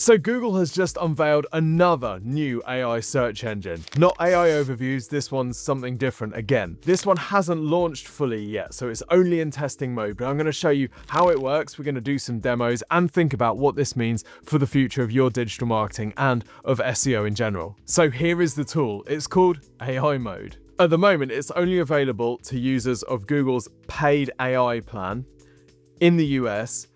So Google has just unveiled another new AI search engine. Not AI overviews, this one's something different again. This one hasn't launched fully yet, so it's only in testing mode, but I'm going to show you how it works. We're going to do some demos and think about what this means for the future of your digital marketing and of SEO in general. So here is the tool. It's called AI Mode. At the moment, it's only available to users of Google's paid AI plan in the US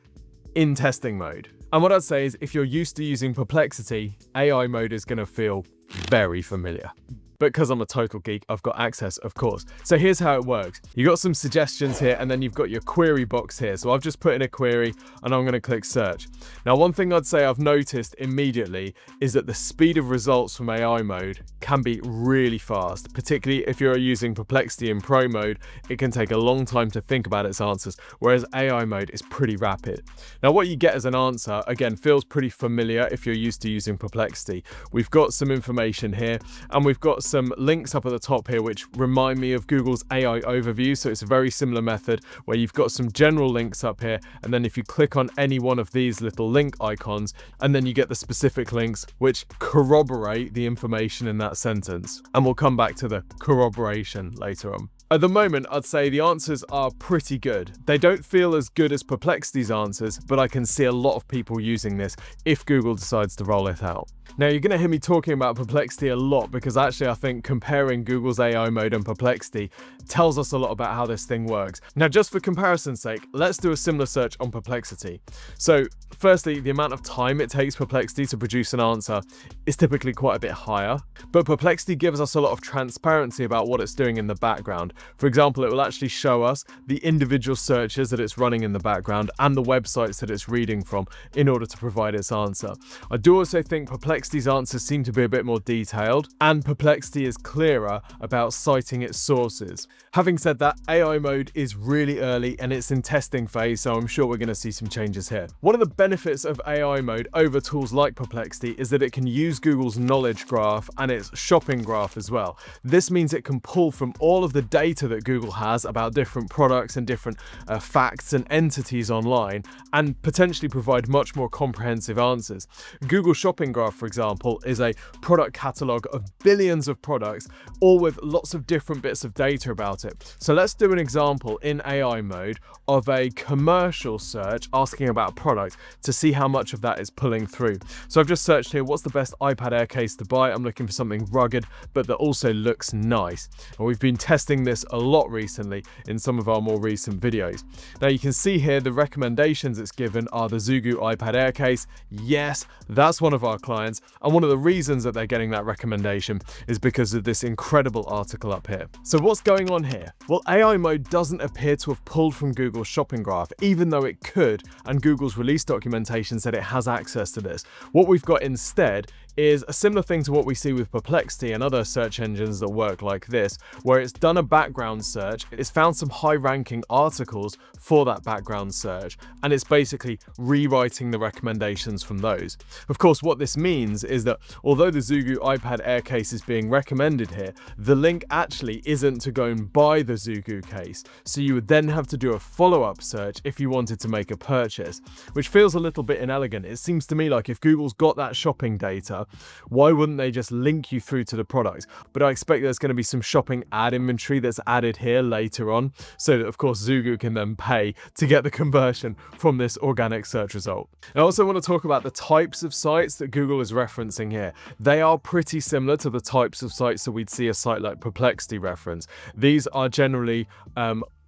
in testing mode. And what I'd say is, if you're used to using Perplexity, AI Mode is going to feel very familiar. But because I'm a total geek, I've got access, of course. So here's how it works. You've got some suggestions here, and then you've got your query box here. So I've just put in a query, and I'm going to click search. Now, one thing I'd say I've noticed immediately is that the speed of results from AI Mode can be really fast, particularly if you're using Perplexity in Pro mode. It can take a long time to think about its answers, whereas AI Mode is pretty rapid. Now, what you get as an answer, again, feels pretty familiar if you're used to using Perplexity. We've got some information here, and we've got some links up at the top here which remind me of Google's AI overview. So it's a very similar method where you've got some general links up here, and then if you click on any one of these little link icons, and then you get the specific links which corroborate the information in that sentence. And we'll come back to the corroboration later on. At the moment, I'd say the answers are pretty good. They don't feel as good as Perplexity's answers, but I can see a lot of people using this if Google decides to roll it out. Now, you're going to hear me talking about Perplexity a lot because actually I think comparing Google's AI Mode and Perplexity tells us a lot about how this thing works. Now, just for comparison's sake, let's do a similar search on Perplexity. So firstly, the amount of time it takes Perplexity to produce an answer is typically quite a bit higher, but Perplexity gives us a lot of transparency about what it's doing in the background. For example, it will actually show us the individual searches that it's running in the background and the websites that it's reading from in order to provide its answer. I do also think Perplexity's answers seem to be a bit more detailed, and Perplexity is clearer about citing its sources. Having said that, AI Mode is really early and it's in testing phase, so I'm sure we're going to see some changes here. One of the benefits of AI Mode over tools like Perplexity is that it can use Google's knowledge graph and its shopping graph as well. This means it can pull from all of the data that Google has about different products and different facts and entities online and potentially provide much more comprehensive answers. Google Shopping Graph, for example, is a product catalog of billions of products, all with lots of different bits of data about it. So let's do an example in AI Mode of a commercial search asking about a product to see how much of that is pulling through. So I've just searched here, what's the best iPad Air case to buy? I'm looking for something rugged, but that also looks nice. And we've been testing this a lot recently in some of our more recent videos. Now you can see here the recommendations it's given are the Zugu iPad Air case. Yes, that's one of our clients, and one of the reasons that they're getting that recommendation is because of this incredible article up here. So what's going on here? Well, AI Mode doesn't appear to have pulled from Google's shopping graph, even though it could, and Google's release documentation said it has access to this. What we've got instead is a similar thing to what we see with Perplexity and other search engines that work like this, where it's done a background search, it's found some high-ranking articles for that background search, and it's basically rewriting the recommendations from those. Of course, what this means is that although the Zugu iPad Air case is being recommended here, the link actually isn't to go and buy the Zugu case, so you would then have to do a follow-up search if you wanted to make a purchase, which feels a little bit inelegant. It seems to me like if Google's got that shopping data, why wouldn't they just link you through to the product? But I expect there's going to be some shopping ad inventory that's added here later on, so that of course Zugu can then pay to get the conversion from this organic search result. I also want to talk about the types of sites that Google is referencing here. They are pretty similar to the types of sites that we'd see a site like Perplexity reference. These are generally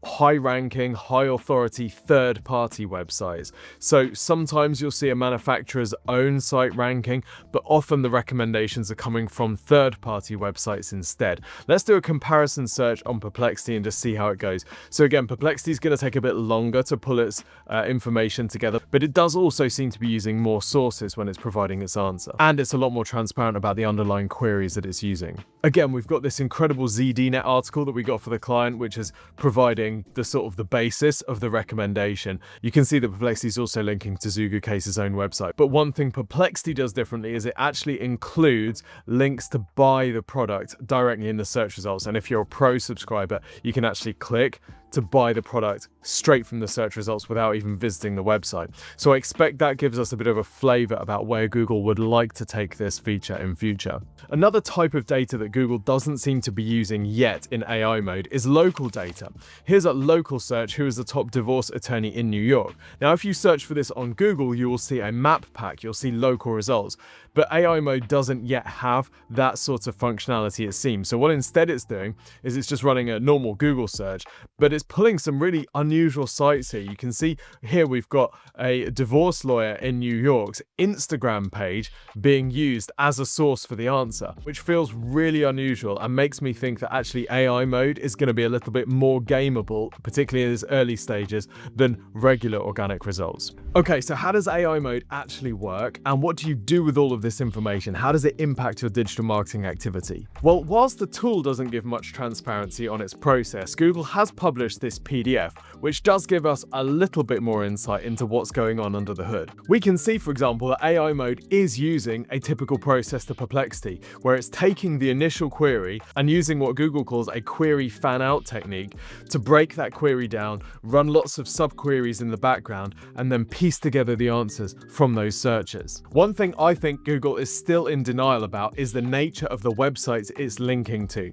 high-ranking, high-authority third-party websites. So sometimes you'll see a manufacturer's own site ranking, but often the recommendations are coming from third-party websites instead. Let's do a comparison search on Perplexity and just see how it goes. So again, Perplexity is going to take a bit longer to pull its information together, but it does also seem to be using more sources when it's providing its answer. And it's a lot more transparent about the underlying queries that it's using. Again, we've got this incredible ZDNet article that we got for the client, which is providing the sort of the basis of the recommendation. You can see that Perplexity is also linking to Zugu Case's own website. But one thing Perplexity does differently is it actually includes links to buy the product directly in the search results. And if you're a pro subscriber, you can actually click to buy the product straight from the search results without even visiting the website. So I expect that gives us a bit of a flavor about where Google would like to take this feature in future. Another type of data that Google doesn't seem to be using yet in AI mode is local data. Here's a local search: who is the top divorce attorney in New York? Now, if you search for this on Google, you will see a map pack, you'll see local results. But AI mode doesn't yet have that sort of functionality, it seems. So what instead it's doing is it's just running a normal Google search, but it's pulling some really unusual sites here. You can see here we've got a divorce lawyer in New York's Instagram page being used as a source for the answer, which feels really unusual and makes me think that actually AI mode is going to be a little bit more gameable, particularly in its early stages, than regular organic results. Okay, so how does AI mode actually work, and what do you do with all of this information? How does it impact your digital marketing activity? Well, whilst the tool doesn't give much transparency on its process, Google has published this PDF, which does give us a little bit more insight into what's going on under the hood. We can see, for example, that AI mode is using a typical process to Perplexity, where it's taking the initial query and using what Google calls a query fan-out technique to break that query down, run lots of sub-queries in the background, and then piece together the answers from those searches. One thing I think Google is still in denial about is the nature of the websites it's linking to.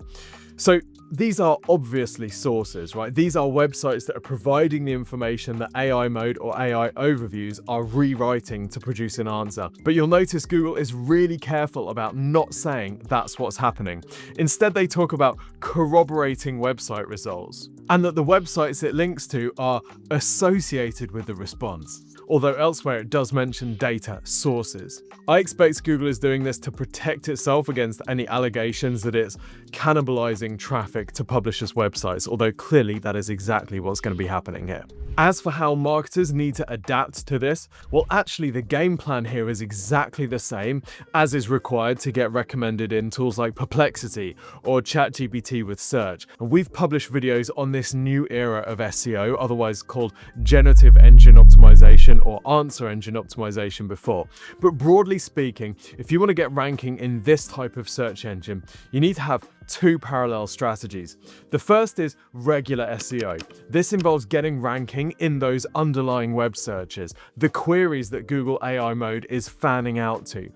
So these are obviously sources, right? These are websites that are providing the information that AI mode or AI overviews are rewriting to produce an answer. But you'll notice Google is really careful about not saying that's what's happening. Instead, they talk about corroborating website results, and that the websites it links to are associated with the response. Although elsewhere it does mention data sources. I expect Google is doing this to protect itself against any allegations that it's cannibalizing traffic to publishers' websites, although clearly that is exactly what's going to be happening here. As for how marketers need to adapt to this, well, actually the game plan here is exactly the same as is required to get recommended in tools like Perplexity or ChatGPT with search. And we've published videos on this new era of SEO, otherwise called generative engine optimization or answer engine optimization before. But broadly speaking, if you want to get ranking in this type of search engine, you need to have two parallel strategies. The first is regular SEO. This involves getting ranking in those underlying web searches, the queries that Google AI mode is fanning out to.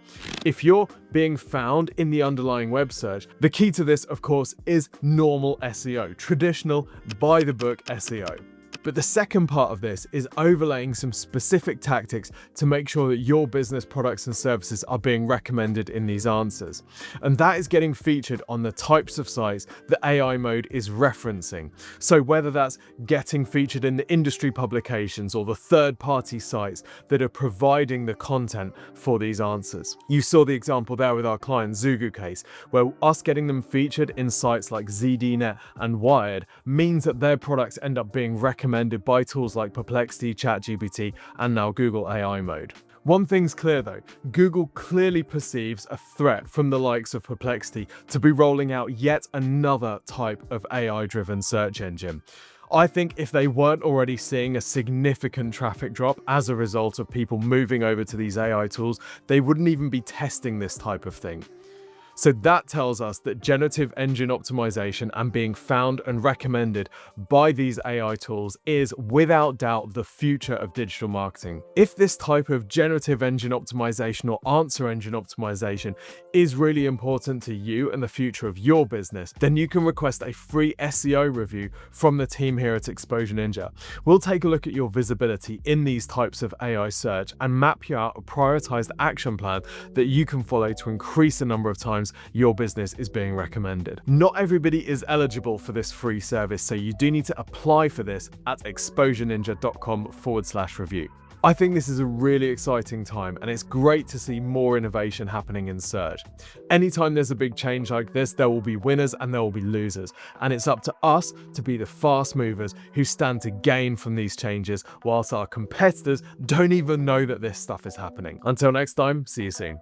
If you're being found in the underlying web search, the key to this, of course, is normal SEO, traditional by-the-book SEO. But the second part of this is overlaying some specific tactics to make sure that your business products and services are being recommended in these answers. And that is getting featured on the types of sites that AI mode is referencing. So whether that's getting featured in the industry publications or the third-party sites that are providing the content for these answers. You saw the example there with our client Zugu case, where us getting them featured in sites like ZDNet and Wired means that their products end up being recommended by tools like Perplexity, ChatGPT, and now Google AI mode. One thing's clear though, Google clearly perceives a threat from the likes of Perplexity to be rolling out yet another type of AI-driven search engine. I think if they weren't already seeing a significant traffic drop as a result of people moving over to these AI tools, they wouldn't even be testing this type of thing. So that tells us that generative engine optimization and being found and recommended by these AI tools is without doubt the future of digital marketing. If this type of generative engine optimization or answer engine optimization is really important to you and the future of your business, then you can request a free SEO review from the team here at Exposure Ninja. We'll take a look at your visibility in these types of AI search and map you out a prioritized action plan that you can follow to increase the number of times your business is being recommended. Not everybody is eligible for this free service, so you do need to apply for this at exposureninja.com/review. I think this is a really exciting time, and it's great to see more innovation happening in search. Anytime there's a big change like this, there will be winners and there will be losers, and it's up to us to be the fast movers who stand to gain from these changes, whilst our competitors don't even know that this stuff is happening. Until next time, see you soon.